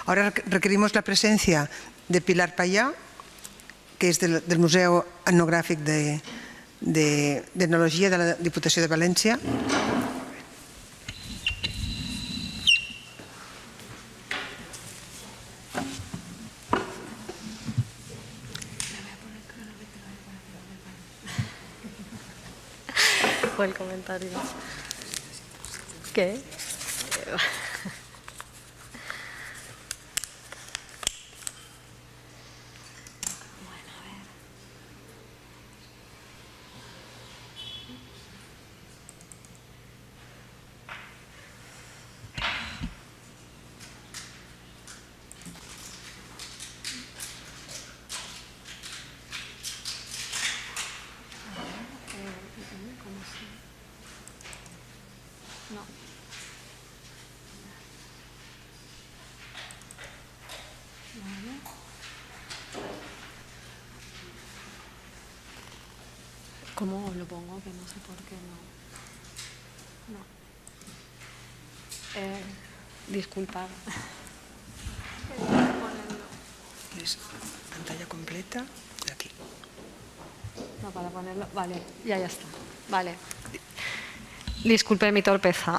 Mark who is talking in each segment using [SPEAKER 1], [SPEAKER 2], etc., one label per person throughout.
[SPEAKER 1] Ahora requerimos la presencia de Pilar Payá, que és del Museu Etnogràfic d'Etnologia de la Diputació de València.
[SPEAKER 2] Fue el comentario. ¿Qué? No. ¿Cómo lo pongo? Que no sé por qué no. Disculpad.
[SPEAKER 1] Es pantalla completa. Aquí.
[SPEAKER 2] No, para ponerlo. Vale, ya está. Vale. Disculpe mi torpeza.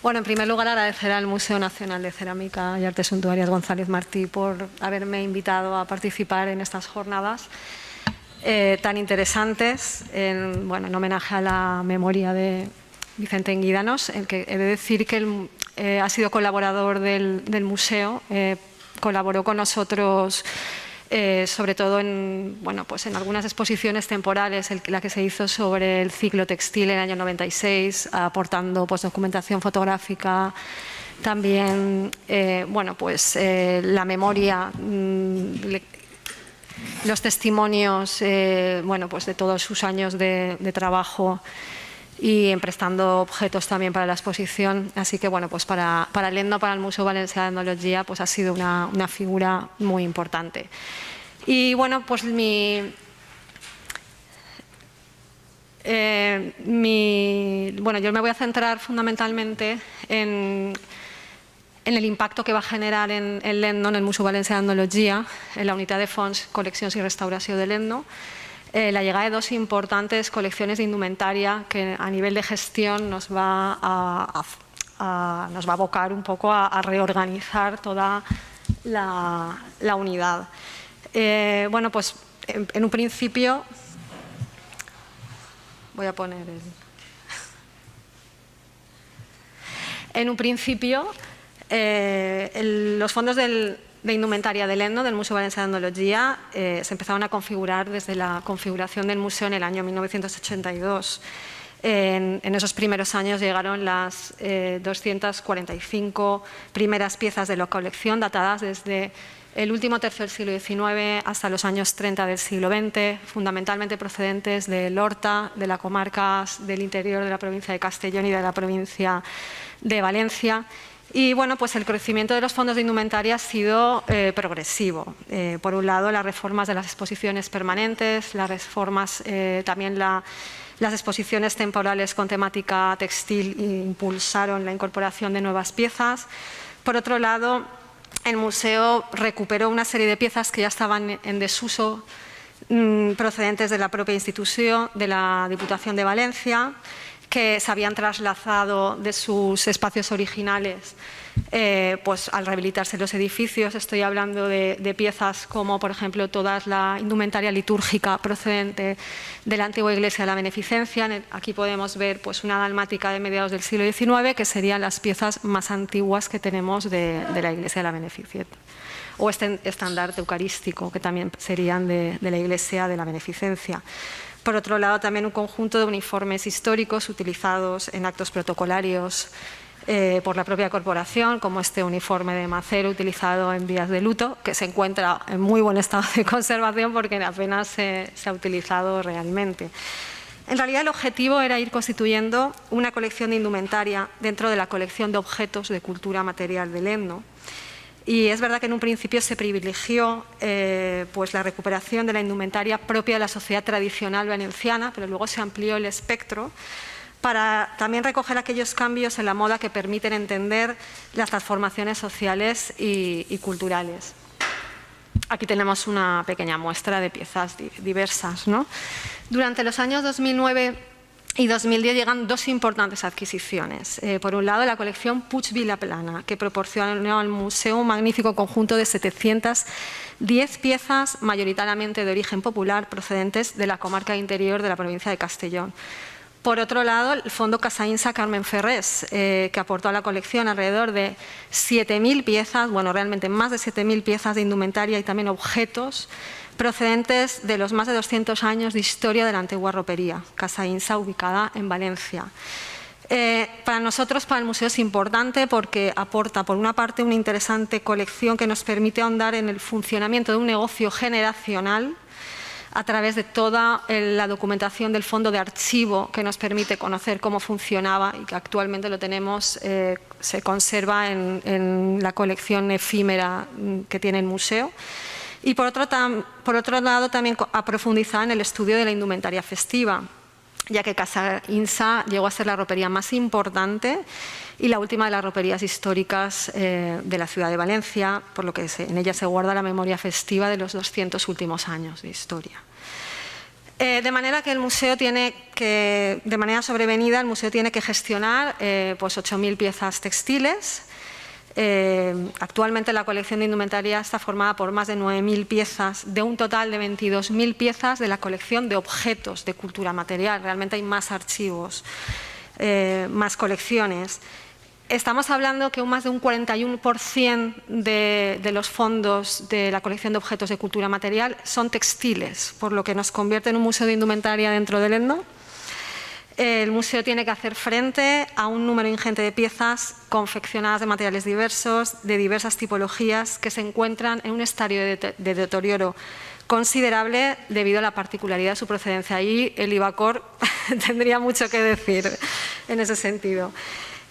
[SPEAKER 2] Bueno, en primer lugar agradecer al Museo Nacional de Cerámica y Artes Suntuarias González Martí por haberme invitado a participar en estas jornadas tan interesantes en homenaje a la memoria de Vicente Enguídanos, en que he de decir que ha sido colaborador del museo, colaboró con nosotros sobre todo en algunas exposiciones temporales, la que se hizo sobre el ciclo textil en el año 96, aportando documentación fotográfica, también la memoria, los testimonios de todos sus años de trabajo y prestando objetos también para la exposición. Así que para el ETNO, para el Museo Valencià d'Etnologia, ha sido una figura muy importante. Y yo me voy a centrar fundamentalmente en el impacto que va a generar en l'ETNO, en el Museu Valencià d'Etnologia, en la unidad de fons, coleccions y restauración del l'ETNO, la llegada de dos importantes colecciones de indumentaria que a nivel de gestión nos va a abocar un poco a reorganizar toda la unidad. En un principio, voy a poner en un principio, los fondos de indumentaria del ETNO, del Museu Valencià d'Etnologia, se empezaron a configurar desde la configuración del museo en el año 1982. En esos primeros años llegaron las 245 primeras piezas de la colección, datadas desde el último tercio del siglo XIX hasta los años 30 del siglo XX, fundamentalmente procedentes del Horta, de las comarcas del interior de la provincia de Castellón y de la provincia de Valencia. Y el crecimiento de los fondos de indumentaria ha sido progresivo. Por un lado, las reformas de las exposiciones permanentes, las reformas, también las exposiciones temporales con temática textil impulsaron la incorporación de nuevas piezas. Por otro lado, el museo recuperó una serie de piezas que ya estaban en desuso, procedentes de la propia institución, de la Diputación de Valencia, que se habían trasladado de sus espacios originales al rehabilitarse los edificios. Estoy hablando de piezas como, por ejemplo, toda la indumentaria litúrgica procedente de la antigua iglesia de la Beneficencia. Aquí podemos ver una dalmática de mediados del siglo XIX, que serían las piezas más antiguas que tenemos de la iglesia de la Beneficencia. O este estandarte eucarístico, que también serían de la iglesia de la Beneficencia. Por otro lado, también un conjunto de uniformes históricos utilizados en actos protocolarios por la propia corporación, como este uniforme de macero utilizado en días de luto, que se encuentra en muy buen estado de conservación porque apenas se ha utilizado realmente. En realidad, el objetivo era ir constituyendo una colección de indumentaria dentro de la colección de objetos de cultura material del ETNO. Y es verdad que en un principio se privilegió la recuperación de la indumentaria propia de la sociedad tradicional valenciana, pero luego se amplió el espectro para también recoger aquellos cambios en la moda que permiten entender las transformaciones sociales y culturales. Aquí tenemos una pequeña muestra de piezas diversas, ¿no? Durante los años 2009 y 2010 llegan dos importantes adquisiciones. Por un lado, la colección Puig Vilaplana, que proporcionó al museo un magnífico conjunto de 710 piezas, mayoritariamente de origen popular, procedentes de la comarca interior de la provincia de Castellón. Por otro lado, el Fondo Casaínsa Carmen Ferrés, que aportó a la colección alrededor de 7.000 piezas, bueno, realmente más de 7.000 piezas de indumentaria y también objetos procedentes de los más de 200 años de historia de la antigua ropería, Casaínsa, ubicada en Valencia. Para nosotros, para el museo, es importante porque aporta, por una parte, una interesante colección que nos permite ahondar en el funcionamiento de un negocio generacional a través de toda la documentación del fondo de archivo que nos permite conocer cómo funcionaba y que actualmente lo tenemos, se conserva en la colección efímera que tiene el museo. Y por otro lado también a profundizar en el estudio de la indumentaria festiva, ya que Casaínsa llegó a ser la ropería más importante y la última de las roperías históricas de la ciudad de Valencia, por lo que en ella se guarda la memoria festiva de los 200 últimos años de historia. De manera que el museo tiene que, de manera sobrevenida, el museo tiene que gestionar pues 8.000 piezas textiles. Actualmente la colección de indumentaria está formada por más de 9.000 piezas, de un total de 22.000 piezas de la colección de objetos de cultura material. Realmente hay más archivos, más colecciones. Estamos hablando que más de un 41% de los fondos de la colección de objetos de cultura material son textiles, por lo que nos convierte en un museo de indumentaria dentro del ENDO. El museo tiene que hacer frente a un número ingente de piezas confeccionadas de materiales diversos, de diversas tipologías, que se encuentran en un estadio de deterioro considerable debido a la particularidad de su procedencia. Ahí el IVACOR tendría mucho que decir en ese sentido.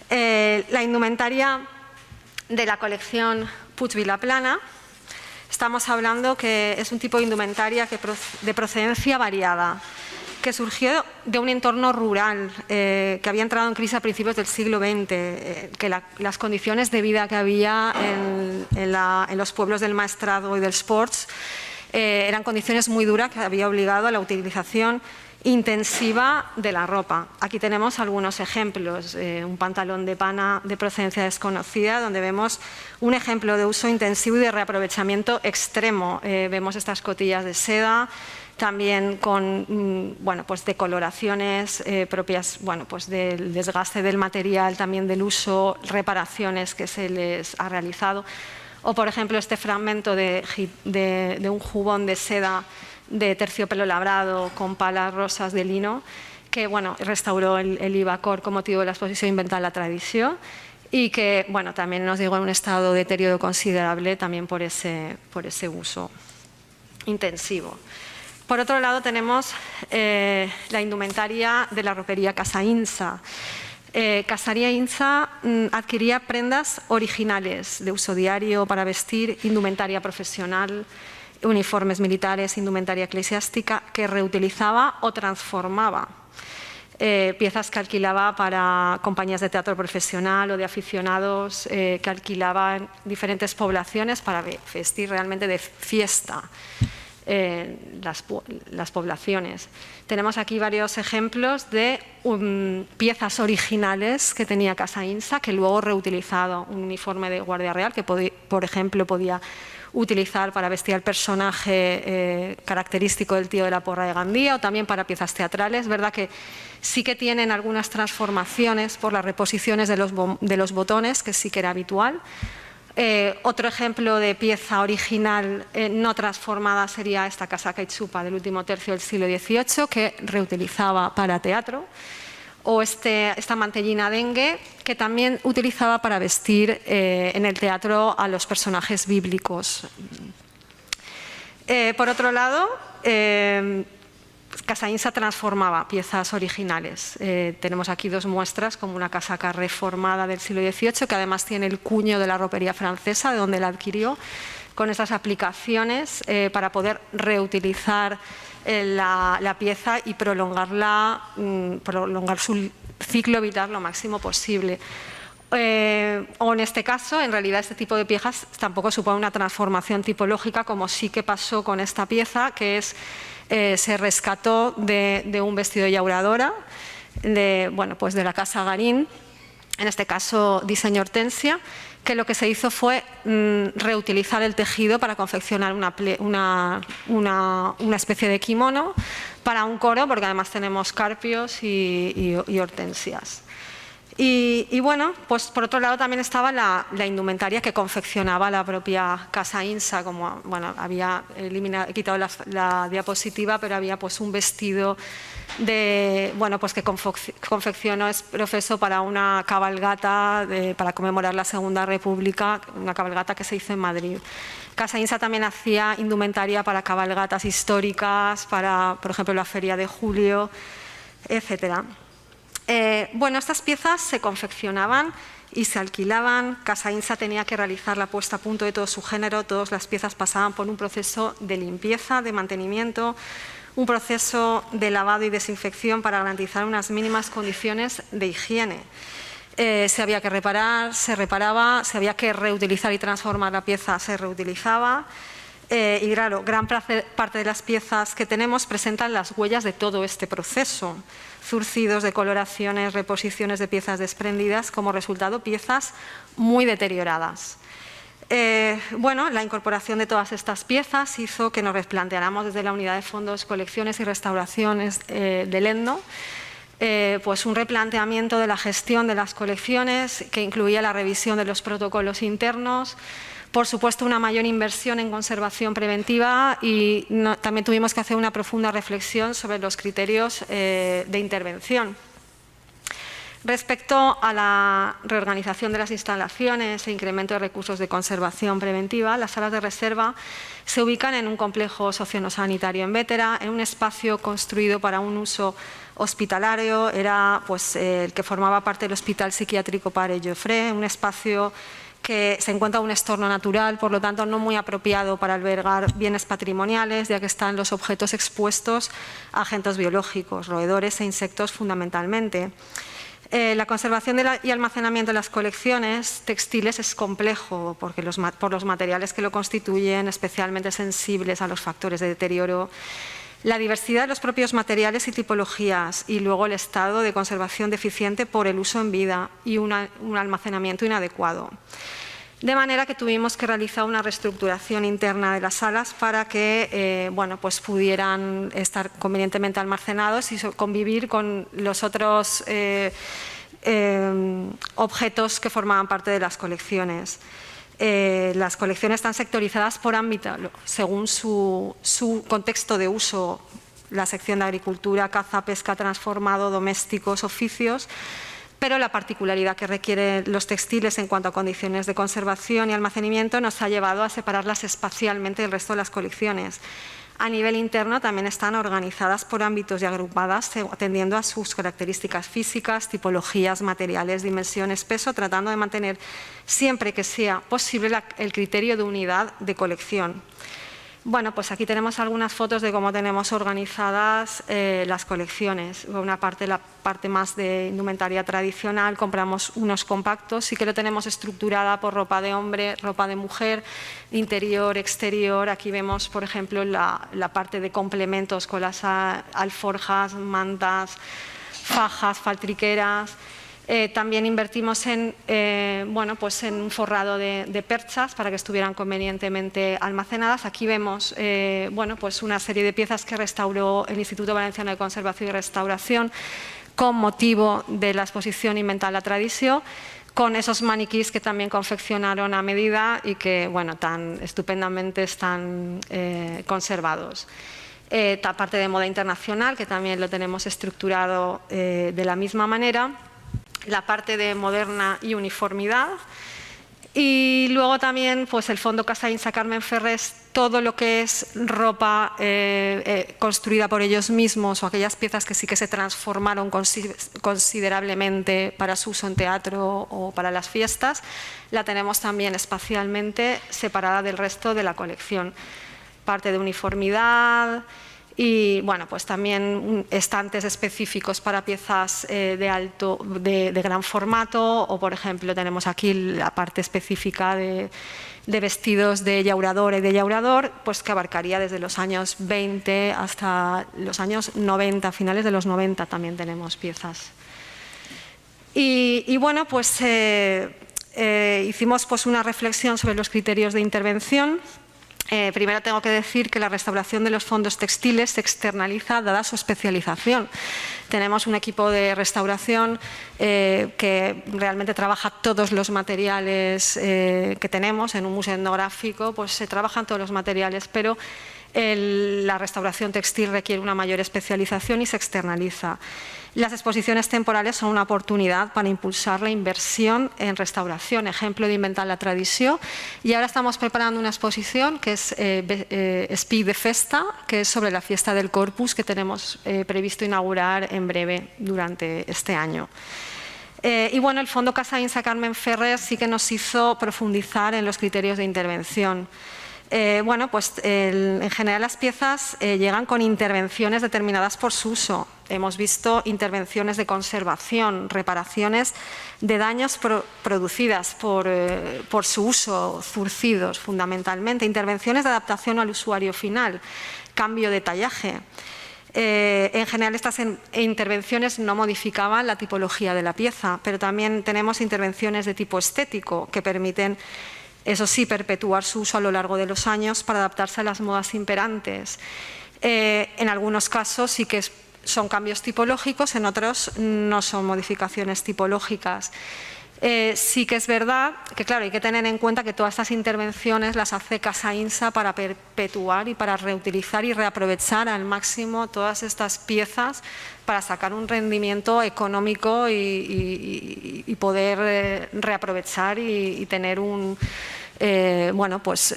[SPEAKER 2] La indumentaria de la colección Puig Vilaplana, estamos hablando que es un tipo de indumentaria de procedencia variada, que surgió de un entorno rural que había entrado en crisis a principios del siglo XX, que las condiciones de vida que había en los pueblos del Maestrazgo y del Sports eran condiciones muy duras que había obligado a la utilización intensiva de la ropa. Aquí tenemos algunos ejemplos, un pantalón de pana de procedencia desconocida, donde vemos un ejemplo de uso intensivo y de reaprovechamiento extremo. Vemos estas cotillas de seda, también con pues decoloraciones propias pues del desgaste del material, también del uso, reparaciones que se les ha realizado. O, por ejemplo, este fragmento de un jubón de seda de terciopelo labrado con palas rosas de lino, que restauró el IVACOR con motivo de la exposición Inventar la Tradición y que también nos llegó en un estado de deterioro considerable también por ese uso intensivo. Por otro lado tenemos la indumentaria de la ropería Casaínsa. Casaínsa adquiría prendas originales de uso diario para vestir, indumentaria profesional, uniformes militares, indumentaria eclesiástica, que reutilizaba o transformaba. Piezas que alquilaba para compañías de teatro profesional o de aficionados que alquilaban diferentes poblaciones para vestir realmente de fiesta las poblaciones. Tenemos aquí varios ejemplos de piezas originales que tenía Casaínsa, que luego reutilizado. Un uniforme de guardia real que, por ejemplo, podía utilizar para vestir al personaje característico del tío de la porra de Gandía, o también para piezas teatrales. Es verdad que sí que tienen algunas transformaciones por las reposiciones de los botones, que sí que era habitual. Otro ejemplo de pieza original no transformada sería esta casaca y chupa del último tercio del siglo XVIII, que reutilizaba para teatro, o esta mantellina dengue, que también utilizaba para vestir en el teatro a los personajes bíblicos. Por otro lado, Casaínsa transformaba piezas originales. Tenemos aquí dos muestras, como una casaca reformada del siglo XVIII, que además tiene el cuño de la ropería francesa, de donde la adquirió, con estas aplicaciones para poder reutilizar la pieza y prolongar ciclo vital lo máximo posible. O en este caso, en realidad este tipo de piezas tampoco supone una transformación tipológica, como sí que pasó con esta pieza, que es, se rescató de un vestido de llauradora, pues de la casa Garín, en este caso diseño Hortensia, que lo que se hizo fue reutilizar el tejido para confeccionar una especie de kimono para un coro, porque además tenemos carpios y hortensias. Y bueno, pues por otro lado también estaba la indumentaria que confeccionaba la propia Casa Insa, como, bueno, había quitado la diapositiva, pero había pues un vestido pues que confeccionó es profeso para una cabalgata para conmemorar la Segunda República, una cabalgata que se hizo en Madrid. Casa Insa también hacía indumentaria para cabalgatas históricas, para, por ejemplo, la Feria de Julio, etcétera. Bueno, estas piezas se confeccionaban y se alquilaban. Casa Insa tenía que realizar la puesta a punto de todo su género. Todas las piezas pasaban por un proceso de limpieza, de mantenimiento, un proceso de lavado y desinfección para garantizar unas mínimas condiciones de higiene. Se había que reparar, se reparaba, se había que reutilizar y transformar la pieza, se reutilizaba. Y claro, gran parte de las piezas que tenemos presentan las huellas de todo este proceso. Zurcidos, decoloraciones, reposiciones de piezas desprendidas, como resultado piezas muy deterioradas. Bueno, la incorporación de todas estas piezas hizo que nos replanteáramos desde la Unidad de Fondos, Colecciones y Restauraciones del ENDO pues un replanteamiento de la gestión de las colecciones que incluía la revisión de los protocolos internos, por supuesto una mayor inversión en conservación preventiva y también tuvimos que hacer una profunda reflexión sobre los criterios de intervención. Respecto a la reorganización de las instalaciones e incremento de recursos de conservación preventiva, las salas de reserva se ubican en un complejo socionosanitario en Bétera, en un espacio construido para un uso hospitalario, era pues, el que formaba parte del Hospital Psiquiátrico Pare Jofré, un espacio que se encuentra en un entorno natural, por lo tanto no muy apropiado para albergar bienes patrimoniales, ya que están los objetos expuestos a agentes biológicos, roedores e insectos fundamentalmente. La conservación y almacenamiento de las colecciones textiles es complejo porque por los materiales que lo constituyen, especialmente sensibles a los factores de deterioro, la diversidad de los propios materiales y tipologías y luego el estado de conservación deficiente por el uso en vida y un almacenamiento inadecuado. De manera que tuvimos que realizar una reestructuración interna de las salas para que bueno, pues pudieran estar convenientemente almacenados y convivir con los otros objetos que formaban parte de las colecciones. Las colecciones están sectorizadas por ámbito, según su contexto de uso, la sección de agricultura, caza, pesca, transformado, domésticos, oficios, pero la particularidad que requieren los textiles en cuanto a condiciones de conservación y almacenamiento nos ha llevado a separarlas espacialmente del resto de las colecciones. A nivel interno también están organizadas por ámbitos y agrupadas atendiendo a sus características físicas, tipologías, materiales, dimensiones, peso, tratando de mantener siempre que sea posible el criterio de unidad de colección. Bueno, pues aquí tenemos algunas fotos de cómo tenemos organizadas las colecciones. Una parte, la parte más de indumentaria tradicional, compramos unos compactos, sí que lo tenemos estructurada por ropa de hombre, ropa de mujer, interior, exterior. Aquí vemos, por ejemplo, la parte de complementos con las alforjas, mantas, fajas, faltriqueras. También invertimos en, bueno, pues en un forrado de perchas para que estuvieran convenientemente almacenadas. Aquí vemos bueno, pues una serie de piezas que restauró el Instituto Valenciano de Conservación y Restauración con motivo de la exposición Inventar la Tradició, con esos maniquís que también confeccionaron a medida y que bueno, tan estupendamente están conservados. Parte de moda internacional, que también lo tenemos estructurado de la misma manera. La parte de moderna y uniformidad y luego también pues el Fondo Casa Insa Carmen Ferrés, todo lo que es ropa construida por ellos mismos o aquellas piezas que sí que se transformaron considerablemente para su uso en teatro o para las fiestas, la tenemos también espacialmente separada del resto de la colección. Parte de uniformidad y bueno, pues también estantes específicos para piezas de gran formato, o por ejemplo tenemos aquí la parte específica de vestidos de llauradora y de llaurador, pues que abarcaría desde los años 20 hasta los años 90, finales de los 90 también tenemos piezas. Y bueno, pues hicimos pues una reflexión sobre los criterios de intervención. Primero tengo que decir que la restauración de los fondos textiles se externaliza dada su especialización. Tenemos un equipo de restauración que realmente trabaja todos los materiales que tenemos. En un museo etnográfico pues se trabajan todos los materiales, pero la restauración textil requiere una mayor especialización y se externaliza. Las exposiciones temporales son una oportunidad para impulsar la inversión en restauración, ejemplo de inventar la tradición. Y ahora estamos preparando una exposición que es Espí de Festa, que es sobre la fiesta del Corpus, que tenemos previsto inaugurar en breve durante este año. Y bueno, el Fondo Casa Insa Carmen Ferrer sí que nos hizo profundizar en los criterios de intervención. Bueno, pues en general las piezas llegan con intervenciones determinadas por su uso. Hemos visto intervenciones de conservación, reparaciones de daños producidas por su uso, zurcidos fundamentalmente, intervenciones de adaptación al usuario final, cambio de tallaje. En general estas intervenciones no modificaban la tipología de la pieza, pero también tenemos intervenciones de tipo estético que permiten, eso sí, perpetuar su uso a lo largo de los años para adaptarse a las modas imperantes. En algunos casos sí que son cambios tipológicos, en otros no son modificaciones tipológicas. Sí que es verdad que, claro, hay que tener en cuenta que todas estas intervenciones las hace Casa Insa para perpetuar y para reutilizar y reaprovechar al máximo todas estas piezas para sacar un rendimiento económico y poder reaprovechar y tener un, bueno, pues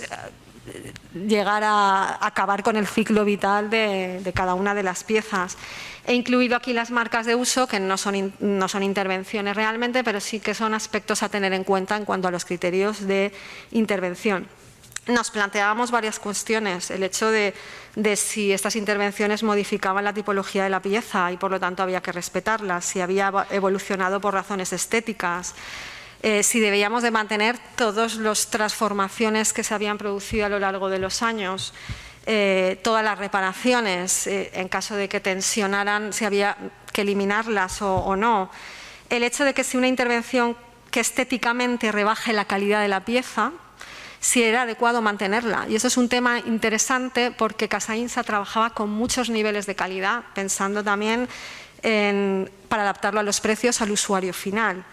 [SPEAKER 2] llegar a acabar con el ciclo vital de cada una de las piezas. He incluido aquí las marcas de uso, que no son intervenciones realmente, pero sí que son aspectos a tener en cuenta en cuanto a los criterios de intervención. Nos planteábamos varias cuestiones, el hecho de si estas intervenciones modificaban la tipología de la pieza y por lo tanto había que respetarlas, si había evolucionado por razones estéticas, si debíamos de mantener todas las transformaciones que se habían producido a lo largo de los años, todas las reparaciones, en caso de que tensionaran, si había que eliminarlas o no. El hecho de que si una intervención que estéticamente rebaje la calidad de la pieza, si era adecuado mantenerla. Y eso es un tema interesante porque Casa Insa trabajaba con muchos niveles de calidad, pensando también para adaptarlo a los precios al usuario final.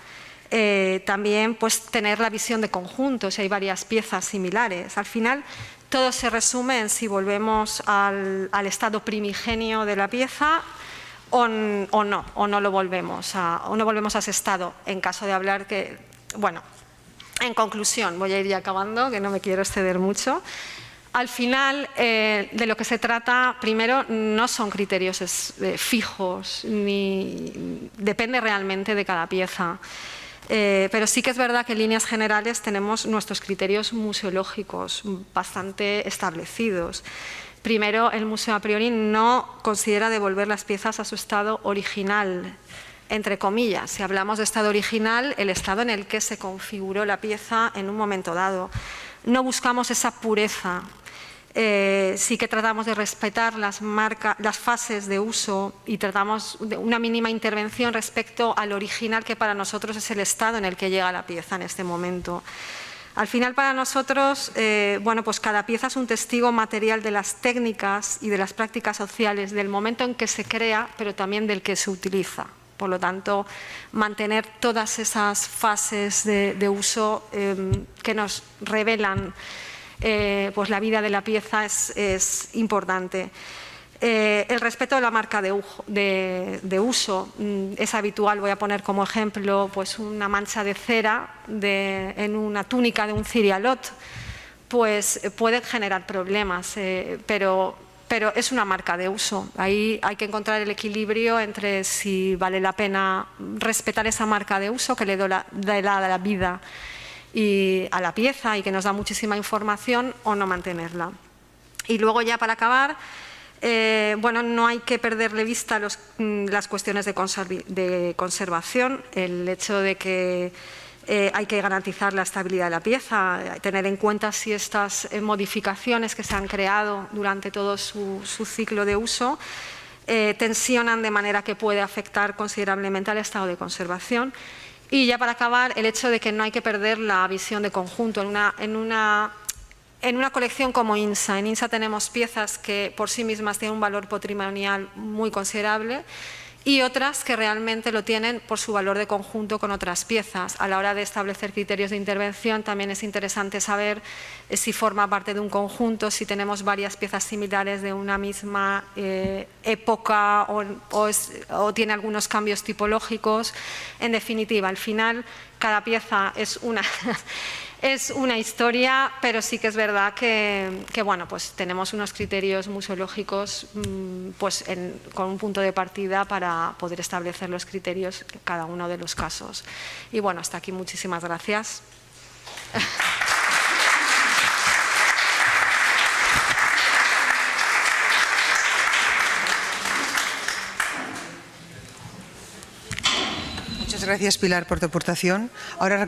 [SPEAKER 2] También pues, tener la visión de conjunto, si hay varias piezas similares. Al final, todo se resume en si volvemos al estado primigenio de la pieza o no lo volvemos a ese estado, en caso de hablar que, bueno, en conclusión, voy a ir ya acabando, que no me quiero exceder mucho. Al final, de lo que se trata, primero, no son criterios fijos, ni depende realmente de cada pieza. Pero sí que es verdad que en líneas generales tenemos nuestros criterios museológicos bastante establecidos. Primero, el museo a priori no considera devolver las piezas a su estado original, entre comillas. Si hablamos de estado original, el estado en el que se configuró la pieza en un momento dado. No buscamos esa pureza. Sí que tratamos de respetar las fases de uso y tratamos de una mínima intervención respecto al original, que para nosotros es el estado en el que llega la pieza en este momento. Al final, para nosotros, bueno, pues cada pieza es un testigo material de las técnicas y de las prácticas sociales, del momento en que se crea, pero también del que se utiliza. Por lo tanto, mantener todas esas fases de uso que nos revelan pues la vida de la pieza es importante. El respeto de la marca de uso es habitual. Voy a poner como ejemplo pues una mancha de cera en una túnica de un cirialot, pues puede generar problemas, pero es una marca de uso. Ahí hay que encontrar el equilibrio entre si vale la pena respetar esa marca de uso que le da la vida y a la pieza y que nos da muchísima información, o no mantenerla. Y luego, ya para acabar, Bueno, no hay que perder de vista las cuestiones de conservación, el hecho de que hay que garantizar la estabilidad de la pieza, tener en cuenta si estas modificaciones que se han creado durante todo su ciclo de uso tensionan de manera que puede afectar considerablemente al estado de conservación. Y ya para acabar, el hecho de que no hay que perder la visión de conjunto. En una colección como INSA, en INSA tenemos piezas que por sí mismas tienen un valor patrimonial muy considerable y otras que realmente lo tienen por su valor de conjunto con otras piezas. A la hora de establecer criterios de intervención también es interesante saber si forma parte de un conjunto, si tenemos varias piezas similares de una misma época o tiene algunos cambios tipológicos. En definitiva, al final cada pieza es una historia, pero sí que es verdad que bueno, pues tenemos unos criterios museológicos pues con un punto de partida para poder establecer los criterios en cada uno de los casos. Y bueno, hasta aquí, muchísimas gracias.
[SPEAKER 1] Muchas gracias, Pilar, por tu aportación. Ahora